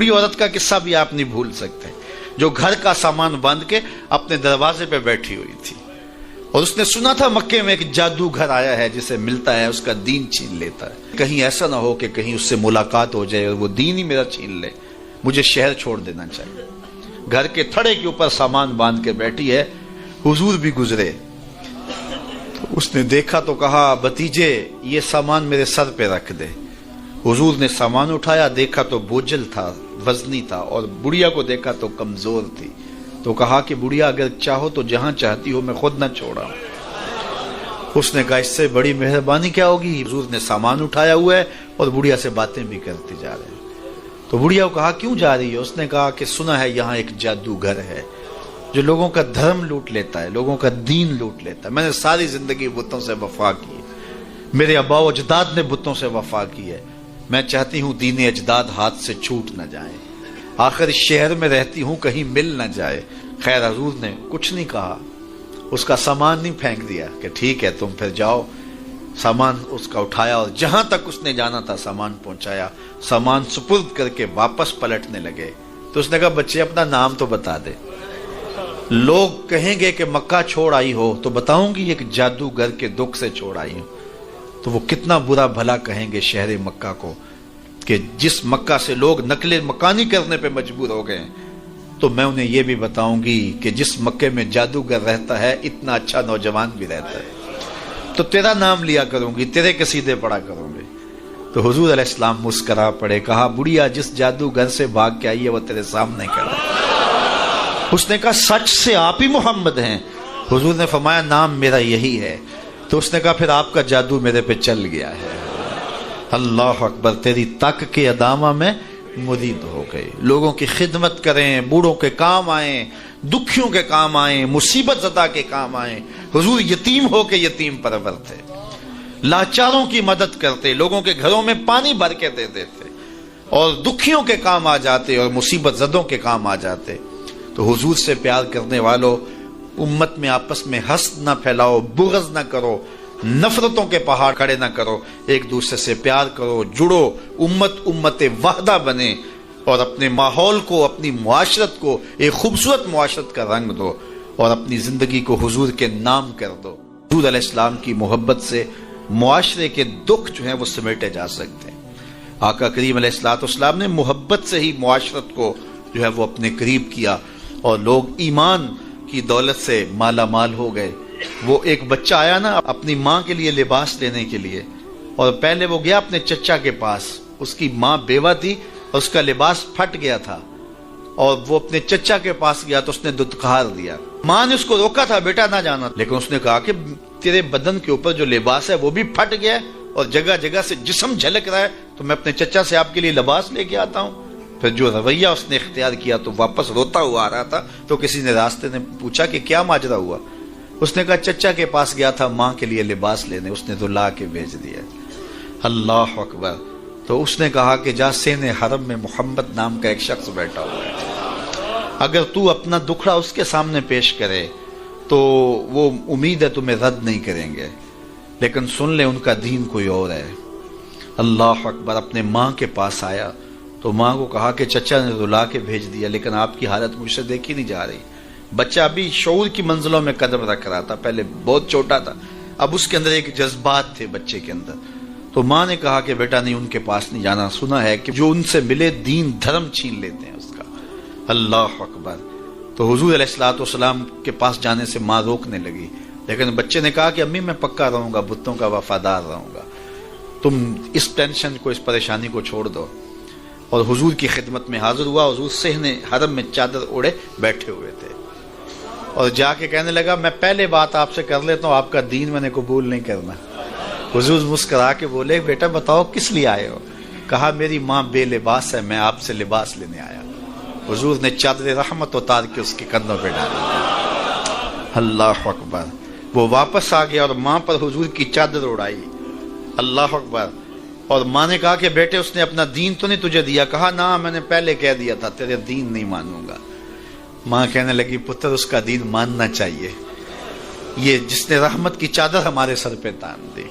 بڑی عورت کا قصہ بھی آپ نہیں بھول سکتے، جو گھر کا سامان باندھ کے اپنے دروازے پہ بیٹھی ہوئی تھی، اور اس نے سنا تھا مکے میں ایک جادوگر آیا ہے جسے ملتا ہے اس کا دین چھین لیتا ہے، کہیں ایسا نہ ہو کہ کہیں اس سے ملاقات ہو جائے اور وہ دین ہی میرا چھین لے، مجھے شہر چھوڑ دینا چاہیے۔ گھر کے تھڑے کے اوپر سامان باندھ کے بیٹھی ہے، حضور بھی گزرے، اس نے دیکھا تو کہا بھتیجے یہ سامان میرے سر پہ رکھ دے۔ حضور نے سامان اٹھایا، دیکھا تو بوجھل تھا، وزنی تھا، اور بڑھیا کو دیکھا تو کمزور تھی، تو کہا کہ بڑھیا اگر چاہو تو جہاں چاہتی ہو میں خود نہ چھوڑا۔ اس نے کہا اس سے بڑی مہربانی کیا ہوگی؟ حضور نے سامان اٹھایا ہوا ہے اور بڑھیا سے باتیں بھی کرتے جا رہے ہیں۔ تو بڑھیا کو کہا کیوں جا رہی ہے؟ اس نے کہا کہ سنا ہے یہاں ایک جادوگر ہے جو لوگوں کا دھرم لوٹ لیتا ہے، لوگوں کا دین لوٹ لیتا ہے۔ میں نے ساری زندگی بتوں سے وفا کی ہے، میرے آبا و اجداد نے بتوں سے وفا کی ہے، میں چاہتی ہوں دین اجداد ہاتھ سے چھوٹ نہ جائیں، آخر اس شہر میں رہتی ہوں کہیں مل نہ جائے۔ خیر حضور نے کچھ نہیں کہا، اس کا سامان نہیں پھینک دیا کہ ٹھیک ہے تم پھر جاؤ۔ سامان اس کا اٹھایا اور جہاں تک اس نے جانا تھا سامان پہنچایا، سامان سپرد کر کے واپس پلٹنے لگے تو اس نے کہا بچے اپنا نام تو بتا دے، لوگ کہیں گے کہ مکہ چھوڑ آئی ہو تو بتاؤں گی ایک جادوگر کے دکھ سے چھوڑ آئی ہوں، تو وہ کتنا برا بھلا کہیں گے شہر مکہ کو کہ جس مکہ سے لوگ نقل مکانی کرنے پہ مجبور ہو گئے، تو میں انہیں یہ بھی بتاؤں گی کہ جس مکے میں جادوگر رہتا ہے اتنا اچھا نوجوان بھی رہتا ہے، تو تیرا نام لیا کروں گی، تیرے قصیدے پڑھا کروں گی۔ تو حضور علیہ السلام مسکرا پڑے، کہا بڑھیا جس جادوگر سے بھاگ کے آئی ہے وہ تیرے سامنے کھڑا ہے۔ اس نے کہا سچ سے آپ ہی محمد ہیں؟ حضور نے فرمایا نام میرا یہی ہے۔ تو اس نے کہا پھر آپ کا جادو میرے پہ چل گیا ہے۔ اللہ اکبر، تیری تک کے ادامہ میں مرید ہو گئے، لوگوں کی خدمت کریں، بوڑھوں کے کام آئیں، دکھیوں کے کام آئیں، مصیبت زدہ کے کام آئیں۔ حضور یتیم ہو کے یتیم پرور تھے، لاچاروں کی مدد کرتے، لوگوں کے گھروں میں پانی بھر کے دے دیتے، اور دکھیوں کے کام آ جاتے اور مصیبت زدوں کے کام آ جاتے۔ تو حضور سے پیار کرنے والوں، امت میں آپس میں حسد نہ پھیلاؤ، بغض نہ کرو، نفرتوں کے پہاڑ کھڑے نہ کرو، ایک دوسرے سے پیار کرو، جڑو، امت وحدہ بنے، اور اپنے ماحول کو، اپنی معاشرت کو ایک خوبصورت معاشرت کا رنگ دو، اور اپنی زندگی کو حضور کے نام کر دو۔ حضور علیہ السلام کی محبت سے معاشرے کے دکھ جو ہیں وہ سمیٹے جا سکتے ہیں۔ آقا کریم علیہ السلام نے محبت سے ہی معاشرت کو جو ہے وہ اپنے قریب کیا، اور لوگ ایمان کی دولت سے مالا مال ہو گئے۔ وہ ایک بچہ آیا نا اپنی ماں کے لیے لباس لینے کے لیے، اور پہلے وہ گیا اپنے چچا کے پاس، اس کی ماں بیوہ تھی اور اس کا لباس پھٹ گیا تھا، اور وہ اپنے چچا کے پاس گیا تو اس نے دتکار دیا۔ ماں نے اس کو روکا تھا بیٹا نہ جانا، لیکن اس نے کہا کہ تیرے بدن کے اوپر جو لباس ہے وہ بھی پھٹ گیا ہے اور جگہ جگہ سے جسم جھلک رہا ہے، تو میں اپنے چچا سے آپ کے لیے لباس لے کے آتا ہوں۔ پھر جو رویہ اس نے اختیار کیا تو واپس روتا ہوا آ رہا تھا، تو کسی نے راستے نے پوچھا کہ کیا ماجرا ہوا؟ اس نے کہا چچا کے پاس گیا تھا ماں کے لیے لباس لینے، اس نے تو لا کے بھیج دیا۔ اللہ اکبر۔ تو اس نے کہا کہ جا سین حرم میں محمد نام کا ایک شخص بیٹھا ہوا ہے، اگر تو اپنا دکھڑا اس کے سامنے پیش کرے تو وہ امید ہے تمہیں رد نہیں کریں گے، لیکن سن لے ان کا دین کوئی اور ہے۔ اللہ اکبر۔ اپنے ماں کے پاس آیا تو ماں کو کہا کہ چچا نے رلا کے بھیج دیا، لیکن آپ کی حالت مجھ سے دیکھی نہیں جا رہی۔ بچہ ابھی شعور کی منزلوں میں قدم رکھ رہا تھا، پہلے بہت چھوٹا تھا، اب اس کے اندر ایک جذبات تھے بچے کے اندر۔ تو ماں نے کہا کہ بیٹا نہیں، ان کے پاس نہیں جانا، سنا ہے کہ جو ان سے ملے دین دھرم چھین لیتے ہیں اس کا۔ اللہ اکبر۔ تو حضور علیہ السلام کے پاس جانے سے ماں روکنے لگی، لیکن بچے نے کہا کہ امی میں پکا رہوں گا، بتوں کا وفادار رہوں گا، تم اس ٹینشن کو، اس پریشانی کو چھوڑ دو۔ اور حضور کی خدمت میں حاضر ہوا۔ حضور صحن حرم میں چادر اوڑے بیٹھے ہوئے تھے، اور جا کے کہنے لگا میں پہلے بات آپ سے کر لیتا ہوں، آپ کا دین میں نے قبول نہیں کرنا۔ حضور مسکرا کے بولے بیٹا بتاؤ کس لیے آئے ہو؟ کہا میری ماں بے لباس ہے، میں آپ سے لباس لینے آیا۔ حضور نے چادر رحمت اتار کے اس کے کندھوں پہ ڈالی۔ اللہ اکبر۔ وہ واپس آ گیا اور ماں پر حضور کی چادر اڑائی۔ اللہ اکبر۔ اور ماں نے کہا کہ بیٹے اس نے اپنا دین تو نہیں تجھے دیا؟ کہا نہ، میں نے پہلے کہہ دیا تھا تیرے دین نہیں مانوں گا۔ ماں کہنے لگی پتر اس کا دین ماننا چاہیے، یہ جس نے رحمت کی چادر ہمارے سر پہ تان دی۔